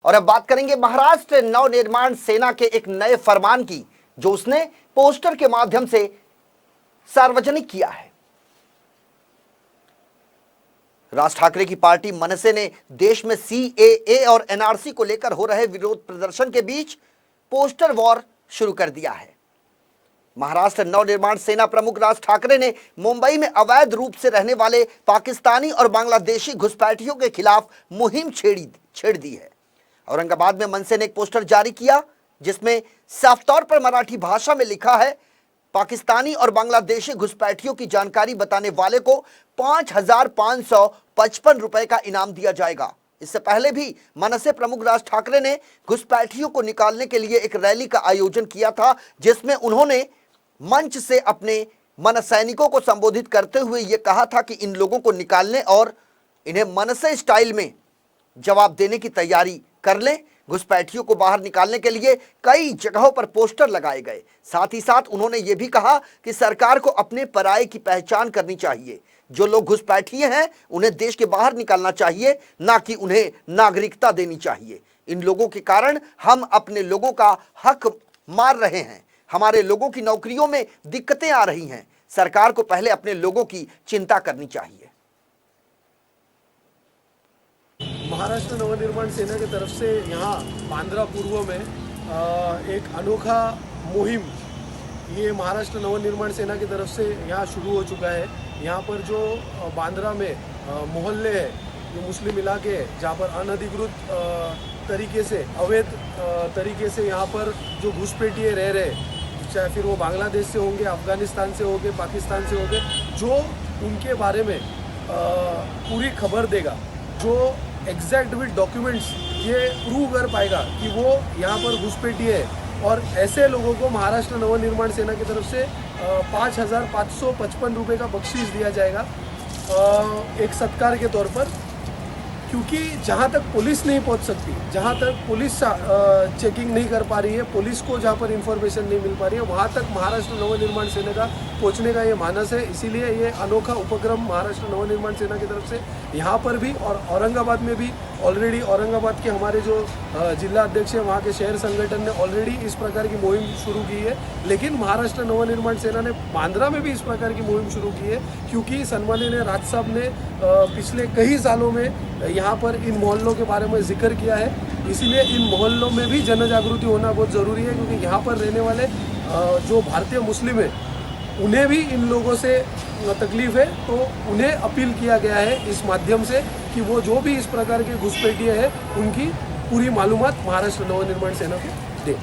और अब बात करेंगे महाराष्ट्र नवनिर्माण सेना के एक नए फरमान की, जो उसने पोस्टर के माध्यम से सार्वजनिक किया है। राज ठाकरे की पार्टी मनसे ने देश में सीएए और एनआरसी को लेकर हो रहे विरोध प्रदर्शन के बीच पोस्टर वॉर शुरू कर दिया है। महाराष्ट्र नवनिर्माण सेना प्रमुख राज ठाकरे ने मुंबई में अवैध रूप से रहने वाले पाकिस्तानी और बांग्लादेशी घुसपैठियों के खिलाफ मुहिम छेड़ दी है। औरंगाबाद में मनसे ने एक पोस्टर जारी किया, जिसमें साफ तौर पर मराठी भाषा में लिखा है, पाकिस्तानी और बांग्लादेशी घुसपैठियों की जानकारी बताने वाले को 5,555 रुपए का इनाम दिया जाएगा। इससे पहले भी मनसे प्रमुख राज ठाकरे ने घुसपैठियों को निकालने के लिए एक रैली का आयोजन किया था, जिसमें उन्होंने मंच से अपने मनसैनिकों को संबोधित करते हुए यह कहा था कि इन लोगों को निकालने और इन्हें मनसे स्टाइल में जवाब देने की तैयारी कर लें। घुसपैठियों को बाहर निकालने के लिए कई जगहों पर पोस्टर लगाए गए। साथ ही साथ उन्होंने ये भी कहा कि सरकार को अपने पराये की पहचान करनी चाहिए। जो लोग घुसपैठिए हैं उन्हें देश के बाहर निकालना चाहिए, ना कि उन्हें नागरिकता देनी चाहिए। इन लोगों के कारण हम अपने लोगों का हक मार रहे हैं। हमारे लोगों की नौकरियों में दिक्कतें आ रही हैं। सरकार को पहले अपने लोगों की चिंता करनी चाहिए। महाराष्ट्र नवनिर्माण सेना की तरफ से यहाँ बांद्रा पूर्व में एक अनोखा मुहिम ये महाराष्ट्र नवनिर्माण सेना की तरफ से यहाँ शुरू हो चुका है। यहाँ पर जो बांद्रा में मोहल्ले है, जो मुस्लिम इलाके है, जहाँ पर अनधिकृत तरीके से अवैध तरीके से यहाँ पर जो घुसपैठिए रह रहे, चाहे फिर वो बांग्लादेश से होंगे, अफ़गानिस्तान से होंगे, पाकिस्तान से होंगे, जो उनके बारे में पूरी खबर देगा, जो एग्जैक्ट विद डॉक्यूमेंट्स ये प्रूव कर पाएगा कि वो यहाँ पर घुसपैठिए है। और ऐसे लोगों को महाराष्ट्र नवनिर्माण सेना की तरफ से 5,555 रुपये का बख्शीश दिया जाएगा एक सत्कार के तौर पर। क्योंकि जहाँ तक पुलिस नहीं पहुँच सकती, जहाँ तक पुलिस चेकिंग नहीं कर पा रही है, पुलिस को जहाँ पर इंफॉर्मेशन नहीं मिल पा रही है, वहाँ तक महाराष्ट्र नवनिर्माण सेना का पहुँचने का ये मानस है। इसीलिए ये अनोखा उपक्रम महाराष्ट्र नवनिर्माण सेना की तरफ से यहाँ पर भी और औरंगाबाद में भी ऑलरेडी, औरंगाबाद के हमारे जो जिला अध्यक्ष हैं, वहाँ के शहर संगठन ने ऑलरेडी इस प्रकार की मुहिम शुरू की है। लेकिन महाराष्ट्र नवनिर्माण सेना ने बांद्रा में भी इस प्रकार की मुहिम शुरू की है, क्योंकि सन्माननीय राज साहब ने पिछले कई सालों में यहाँ पर इन मोहल्लों के बारे में जिक्र किया है। इसीलिए इन मोहल्लों में भी जन जागृति होना बहुत ज़रूरी है, क्योंकि यहाँ पर रहने वाले जो भारतीय मुस्लिम हैं उन्हें भी इन लोगों से तकलीफ़ है। तो उन्हें अपील किया गया है इस माध्यम से कि वो जो भी इस प्रकार के घुसपैठिए हैं उनकी पूरी मालूमात महाराष्ट्र नवनिर्माण सेना को दें।